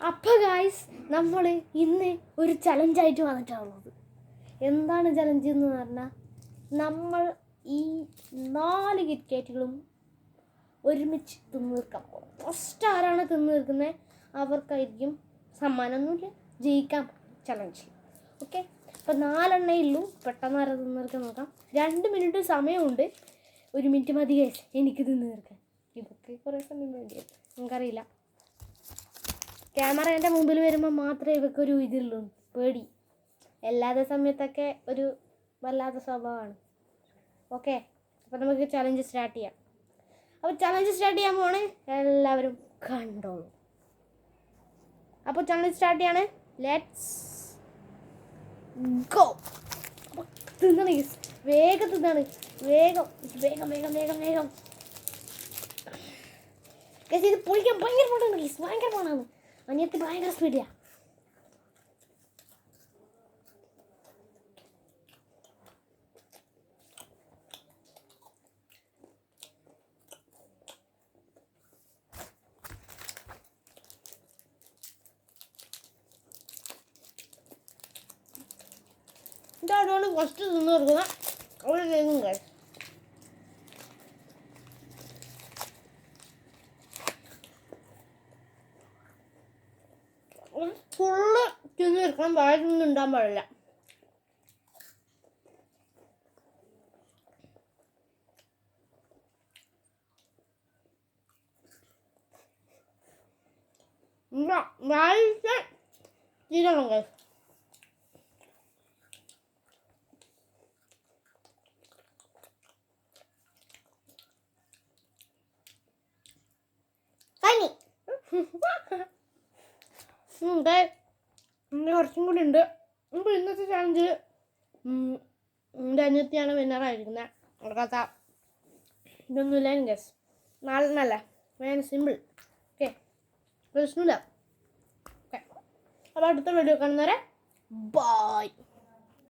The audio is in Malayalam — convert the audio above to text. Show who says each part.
Speaker 1: അപ്പോൾ ഗായ്സ് നമ്മൾ ഇന്ന് ഒരു ചലഞ്ചായിട്ട് വന്നിട്ടാണുള്ളത്. എന്താണ് ചലഞ്ച് എന്ന് പറഞ്ഞാൽ നമ്മൾ ഈ 4 കിറ്റ്കാറ്റുകളും ഒരുമിച്ച് തിന്നു തീർക്കാൻ പോകും. ഫസ്റ്റ് ആരാണ് തിന്നു തീർക്കുന്നത് അവർക്കായിരിക്കും സമ്മാനമൊന്നുമില്ല, ജയിക്കാൻ ചലഞ്ച്. ഓക്കെ, അപ്പോൾ 4 എണ്ണേ ഉള്ളൂ. പെട്ടെന്ന് ആരാ തിന്നു തീർക്കാൻ നോക്കാം. 2 മിനിറ്റ് സമയമുണ്ട്. 1 മിനിറ്റ് മതി ഗൈസ് എനിക്ക് തിന്നു തീർക്കാൻ. ഇതൊക്കെ കുറേ സമയം വേണ്ടിയത് നമുക്കറിയില്ല. ക്യാമറ എൻ്റെ മുമ്പിൽ വരുമ്പോൾ മാത്രമേ ഇവക്കൊരു ഇതുള്ളൂ, പേടി. എല്ലാത്ത സമയത്തൊക്കെ ഒരു വല്ലാത്ത സ്വഭാവമാണ്. ഓക്കെ, അപ്പോൾ നമുക്ക് ചലഞ്ച് സ്റ്റാർട്ട് ചെയ്യാം. അപ്പോൾ ചലഞ്ച് സ്റ്റാർട്ട് ചെയ്യാൻ പോണേ, എല്ലാവരും കണ്ടോളൂ. അപ്പോൾ ചലഞ്ച് സ്റ്റാർട്ട് ചെയ്യാണ്. Let's go. അപ്പോൾ തിന്നണ വേഗം തിന്നാണ്, വേഗം വേഗം വേഗം വേഗം വേഗം. ഇത് പൊളിക്കാൻ ഭയങ്കര പാടാണ് ഗൈസ്, ഭയങ്കര പാടാണ്. അനിയത്തി ഭയങ്കര സ്പീഡിലാണ്. ഇതാണ് ഫസ്റ്റ് തിന്നു തീർക്കുന്നത്. അവിടെ കേൾക്കും ഗൈസ്. ഫുള്ള് തിന്നു തീർക്കണം, വാഴൊന്നും ഉണ്ടാകാൻ പാടില്ല. വാഴ തീരണം ഗൈസ്. കുറച്ചും കൂടി ഉണ്ട്. അപ്പോൾ ഇന്നത്തെ ചാലഞ്ച് എൻ്റെ അനിയത്തിയാണ് വിന്നറായിരിക്കുന്നത്. കഥ ഇതൊന്നുമില്ല ഗസ്, 4 എണ്ണമല്ല, വേഗം സിമ്പിൾ. ഓക്കെ, പ്രശ്നമില്ല. ഓക്കെ, അപ്പോൾ അടുത്ത വീഡിയോ കാണുന്നവരെ ബൈ.